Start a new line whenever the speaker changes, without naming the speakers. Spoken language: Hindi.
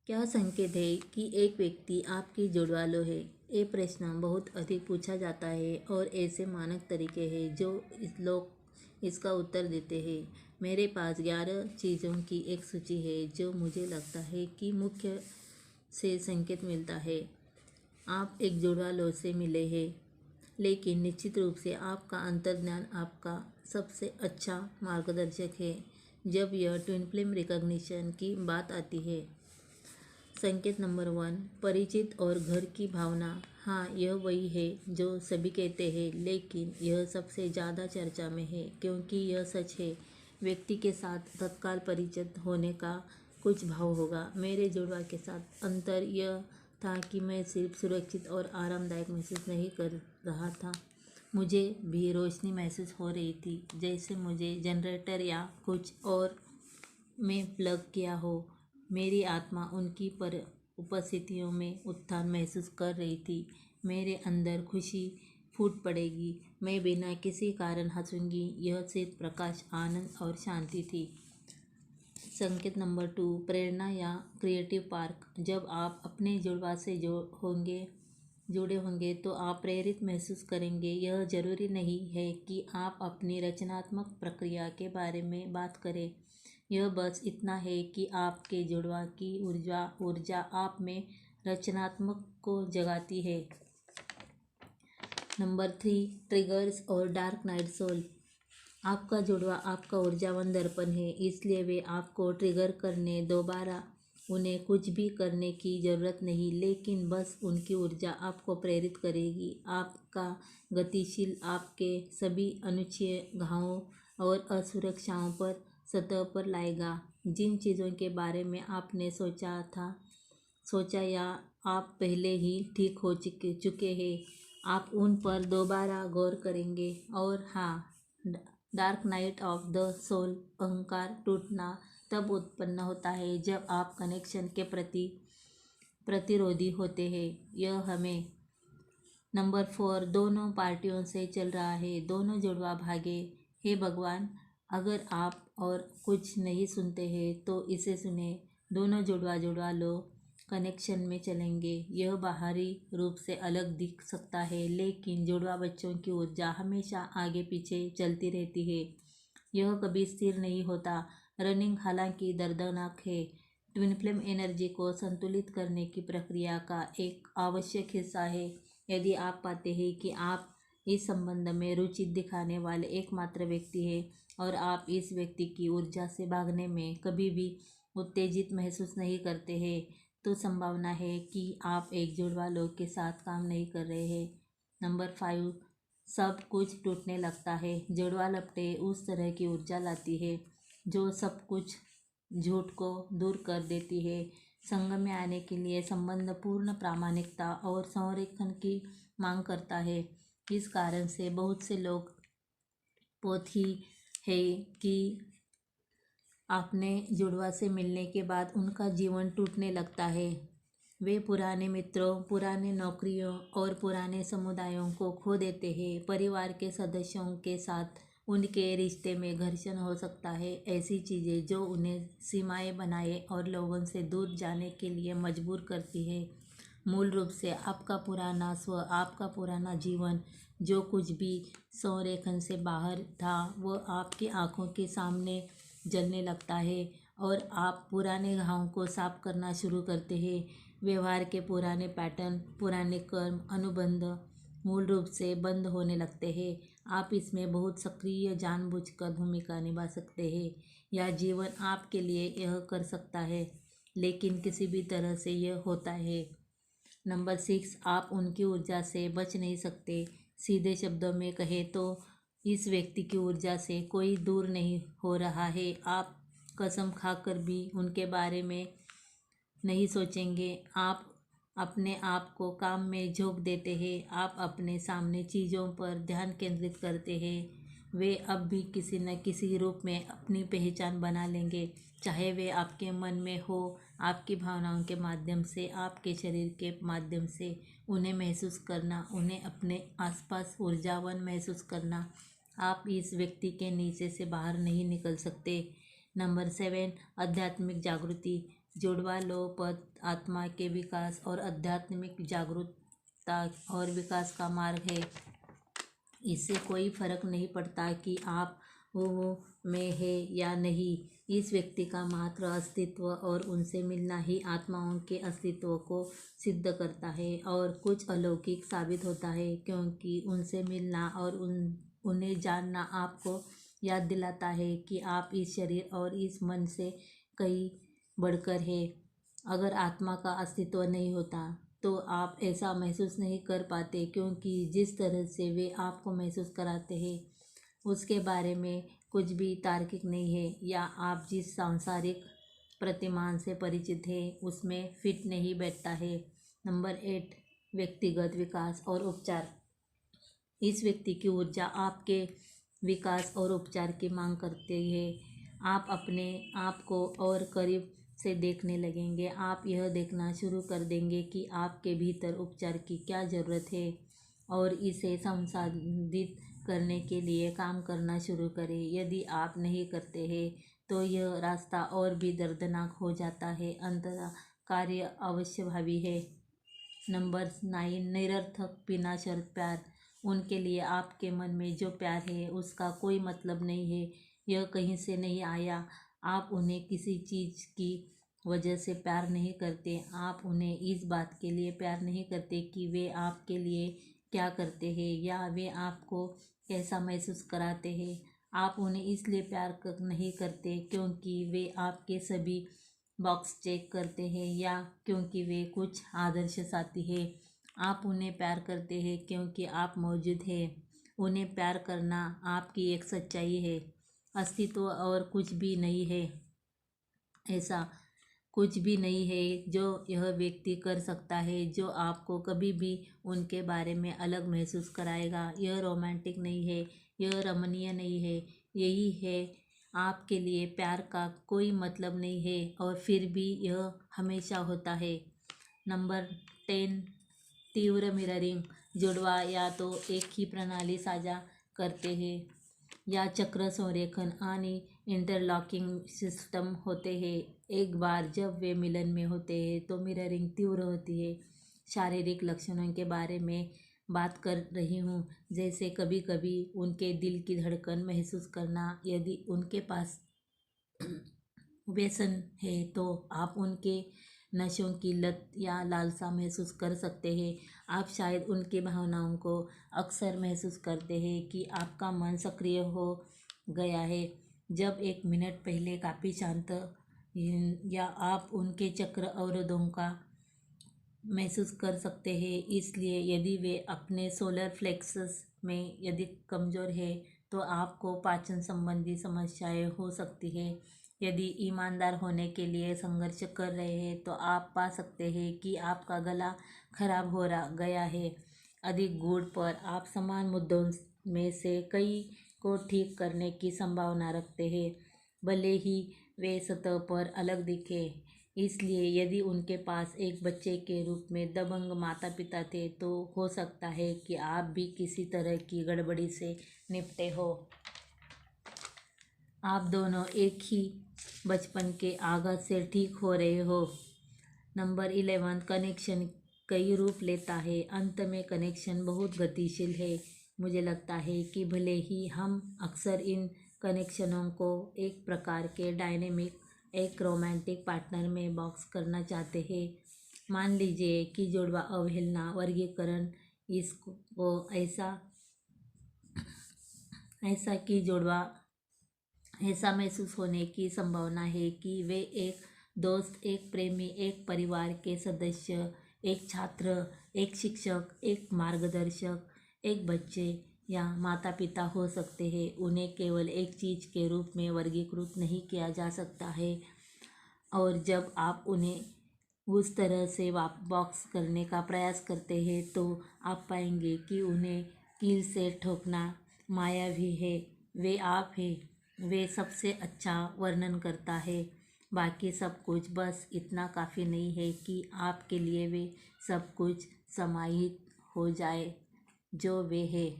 क्या संकेत है कि एक व्यक्ति आपकी जुड़वालो है? ये प्रश्न बहुत अधिक पूछा जाता है और ऐसे मानक तरीके हैं जो लोग इसका उत्तर देते हैं। मेरे पास 11 चीज़ों की एक सूची है जो मुझे लगता है कि मुख्य से संकेत मिलता है आप एक जुड़वालो से मिले हैं। लेकिन निश्चित रूप से आपका अंतर्ज्ञान आपका सबसे अच्छा मार्गदर्शक है जब यह ट्विन फ्लेम रिकॉग्निशन की बात आती है। संकेत नंबर 1, परिचित और घर की भावना। हाँ, यह वही है जो सभी कहते हैं, लेकिन यह सबसे ज़्यादा चर्चा में है क्योंकि यह सच है। व्यक्ति के साथ तत्काल परिचित होने का कुछ भाव होगा। मेरे जुड़वा के साथ अंतर यह था कि मैं सिर्फ सुरक्षित और आरामदायक महसूस नहीं कर रहा था, मुझे भी रोशनी महसूस हो रही थी, जैसे मुझे जनरेटर या कुछ और में प्लग किया हो। मेरी आत्मा उनकी पर उपस्थितियों में उत्थान महसूस कर रही थी। मेरे अंदर खुशी फूट पड़ेगी, मैं बिना किसी कारण हंसूंगी। यह सिर्फ प्रकाश, आनंद और शांति थी। संकेत नंबर 2, प्रेरणा या क्रिएटिव पार्क। जब आप अपने जुड़वा से जुड़े होंगे तो आप प्रेरित महसूस करेंगे। यह जरूरी नहीं है कि आप अपनी रचनात्मक प्रक्रिया के बारे में बात करें, यह बस इतना है कि आपके जुड़वा की ऊर्जा आप में रचनात्मक को जगाती है। नंबर 3, ट्रिगर्स और डार्क नाइट सोल। आपका जुड़वा आपका ऊर्जावान दर्पण है, इसलिए वे आपको ट्रिगर करने दोबारा उन्हें कुछ भी करने की ज़रूरत नहीं, लेकिन बस उनकी ऊर्जा आपको प्रेरित करेगी। आपका गतिशील आपके सभी अनुच्छेय घावों और असुरक्षाओं पर सतह पर लाएगा। जिन चीज़ों के बारे में आपने सोचा या आप पहले ही ठीक हो चुके हैं, आप उन पर दोबारा गौर करेंगे। और हाँ, dark night of the soul, अहंकार टूटना तब उत्पन्न होता है जब आप कनेक्शन के प्रति प्रतिरोधी होते हैं। यह हमें नंबर 4, दोनों पार्टियों से चल रहा है, दोनों जुड़वा भागे। हे भगवान, अगर आप और कुछ नहीं सुनते हैं तो इसे सुने। दोनों जुड़वा लो कनेक्शन में चलेंगे। यह बाहरी रूप से अलग दिख सकता है, लेकिन जुड़वा बच्चों की ऊर्जा हमेशा आगे पीछे चलती रहती है, यह कभी स्थिर नहीं होता। रनिंग हालांकि दर्दनाक है, ट्विन फ्लेम एनर्जी को संतुलित करने की प्रक्रिया का एक आवश्यक हिस्सा है। यदि आप पाते हैं कि आप इस संबंध में रुचि दिखाने वाले एकमात्र व्यक्ति हैं और आप इस व्यक्ति की ऊर्जा से भागने में कभी भी उत्तेजित महसूस नहीं करते हैं, तो संभावना है कि आप एक जुड़वा लोग के साथ काम नहीं कर रहे हैं। नंबर 5, सब कुछ टूटने लगता है। जुड़वा लपटें उस तरह की ऊर्जा लाती है जो सब कुछ झूठ को दूर कर देती है। संग में आने के लिए संबंध पूर्ण प्रामाणिकता और संरेखन की मांग करता है। इस कारण से बहुत से लोग पोथी है कि अपने जुड़वा से मिलने के बाद उनका जीवन टूटने लगता है। वे पुराने मित्रों, पुराने नौकरियों और पुराने समुदायों को खो देते हैं। परिवार के सदस्यों के साथ उनके रिश्ते में घर्षण हो सकता है। ऐसी चीज़ें जो उन्हें सीमाएं बनाए और लोगों से दूर जाने के लिए मजबूर करती है। मूल रूप से आपका पुराना स्व, आपका पुराना जीवन, जो कुछ भी संरेखन से बाहर था, वह आपकी आंखों के सामने जलने लगता है और आप पुराने घावों को साफ करना शुरू करते हैं। व्यवहार के पुराने पैटर्न, पुराने कर्म, अनुबंध मूल रूप से बंद होने लगते हैं। आप इसमें बहुत सक्रिय जानबूझकर भूमिका निभा सकते हैं या जीवन आपके लिए यह कर सकता है, लेकिन किसी भी तरह से यह होता है। नंबर 6, आप उनकी ऊर्जा से बच नहीं सकते। सीधे शब्दों में कहें तो इस व्यक्ति की ऊर्जा से कोई दूर नहीं हो रहा है। आप कसम खाकर भी उनके बारे में नहीं सोचेंगे। आप अपने आप को काम में झोंक देते हैं, आप अपने सामने चीज़ों पर ध्यान केंद्रित करते हैं। वे अब भी किसी न किसी रूप में अपनी पहचान बना लेंगे, चाहे वे आपके मन में हो, आपकी भावनाओं के माध्यम से, आपके शरीर के माध्यम से। उन्हें महसूस करना, उन्हें अपने आसपास ऊर्जावान महसूस करना। आप इस व्यक्ति के नीचे से बाहर नहीं निकल सकते। नंबर 7, आध्यात्मिक जागृति। जुड़वा लो पद आत्मा के विकास और आध्यात्मिक जागरूकता और विकास का मार्ग है। इससे कोई फर्क नहीं पड़ता कि आप वो में है या नहीं। इस व्यक्ति का मात्र अस्तित्व और उनसे मिलना ही आत्माओं के अस्तित्व को सिद्ध करता है और कुछ अलौकिक साबित होता है, क्योंकि उनसे मिलना और उन्हें जानना आपको याद दिलाता है कि आप इस शरीर और इस मन से कहीं बढ़कर है। अगर आत्मा का अस्तित्व नहीं होता तो आप ऐसा महसूस नहीं कर पाते, क्योंकि जिस तरह से वे आपको महसूस कराते हैं उसके बारे में कुछ भी तार्किक नहीं है, या आप जिस सांसारिक प्रतिमान से परिचित हैं उसमें फिट नहीं बैठता है। नंबर 8, व्यक्तिगत विकास और उपचार। इस व्यक्ति की ऊर्जा आपके विकास और उपचार की मांग करती है। आप अपने आप को और करीब से देखने लगेंगे। आप यह देखना शुरू कर देंगे कि आपके भीतर उपचार की क्या ज़रूरत है और इसे संसाधित करने के लिए काम करना शुरू करें। यदि आप नहीं करते हैं तो यह रास्ता और भी दर्दनाक हो जाता है। अंततः कार्य अवश्यभावी है। नंबर 9, निरर्थक बिना शर्त प्यार। उनके लिए आपके मन में जो प्यार है उसका कोई मतलब नहीं है, यह कहीं से नहीं आया। आप उन्हें किसी चीज़ की वजह से प्यार नहीं करते। आप उन्हें इस बात के लिए प्यार नहीं करते कि वे आपके लिए क्या करते हैं या वे आपको कैसा महसूस कराते हैं। आप उन्हें इसलिए प्यार नहीं करते क्योंकि वे आपके सभी बॉक्स चेक करते हैं या क्योंकि वे कुछ आदर्श साथी हैं। आप उन्हें प्यार करते हैं क्योंकि आप मौजूद हैं। उन्हें प्यार करना आपकी एक सच्चाई है। अस्तित्व और कुछ भी नहीं है। ऐसा कुछ भी नहीं है जो यह व्यक्ति कर सकता है जो आपको कभी भी उनके बारे में अलग महसूस कराएगा। यह रोमांटिक नहीं है, यह रमणीय नहीं है। यही है, आपके लिए प्यार का कोई मतलब नहीं है और फिर भी यह हमेशा होता है। नंबर 10, तीव्र मिररिंग। जुड़वा या तो एक ही प्रणाली साझा करते हैं या चक्र संरेखन आणि इंटरलॉकिंग सिस्टम होते हैं। एक बार जब वे मिलन में होते हैं तो मिररिंग तीव्र होती है। शारीरिक लक्षणों के बारे में बात कर रही हूँ, जैसे कभी कभी उनके दिल की धड़कन महसूस करना। यदि उनके पास व्यसन है तो आप उनके नशों की लत या लालसा महसूस कर सकते हैं। आप शायद उनकी भावनाओं को अक्सर महसूस करते हैं कि आपका मन सक्रिय हो गया है जब एक मिनट पहले काफ़ी शांत, या आप उनके चक्र अवरोधों का महसूस कर सकते हैं। इसलिए यदि वे अपने सोलर प्लेक्सस में यदि कमज़ोर है तो आपको पाचन संबंधी समस्याएं हो सकती है। यदि ईमानदार होने के लिए संघर्ष कर रहे हैं तो आप पा सकते हैं कि आपका गला खराब हो गया है। अधिक गुड़ पर आप समान मुद्दों में से कई को ठीक करने की संभावना रखते हैं, भले ही वे सतह पर अलग दिखें। इसलिए यदि उनके पास एक बच्चे के रूप में दबंग माता पिता थे तो हो सकता है कि आप भी किसी तरह की गड़बड़ी से निपटे हो। आप दोनों एक ही बचपन के आघात से ठीक हो रहे हो। नंबर 11, कनेक्शन कई रूप लेता है। अंत में कनेक्शन बहुत गतिशील है। मुझे लगता है कि भले ही हम अक्सर इन कनेक्शनों को एक प्रकार के डायनेमिक, एक रोमांटिक पार्टनर में बॉक्स करना चाहते हैं। मान लीजिए कि जुड़वा अवहेलना वर्गीकरण इसको ऐसा कि जुड़वा ऐसा महसूस होने की संभावना है कि वे एक दोस्त, एक प्रेमी, एक परिवार के सदस्य, एक छात्र, एक शिक्षक, एक मार्गदर्शक, एक बच्चे या माता पिता हो सकते हैं। उन्हें केवल एक चीज़ के रूप में वर्गीकृत नहीं किया जा सकता है, और जब आप उन्हें उस तरह से बॉक्स करने का प्रयास करते हैं तो आप पाएंगे कि उन्हें कील से ठोकना मायावी है। वे आप हैं। वे सबसे अच्छा वर्णन करता है। बाकी सब कुछ बस इतना काफ़ी नहीं है कि आपके लिए वे सब कुछ समाहित हो जाए जो वे हैं।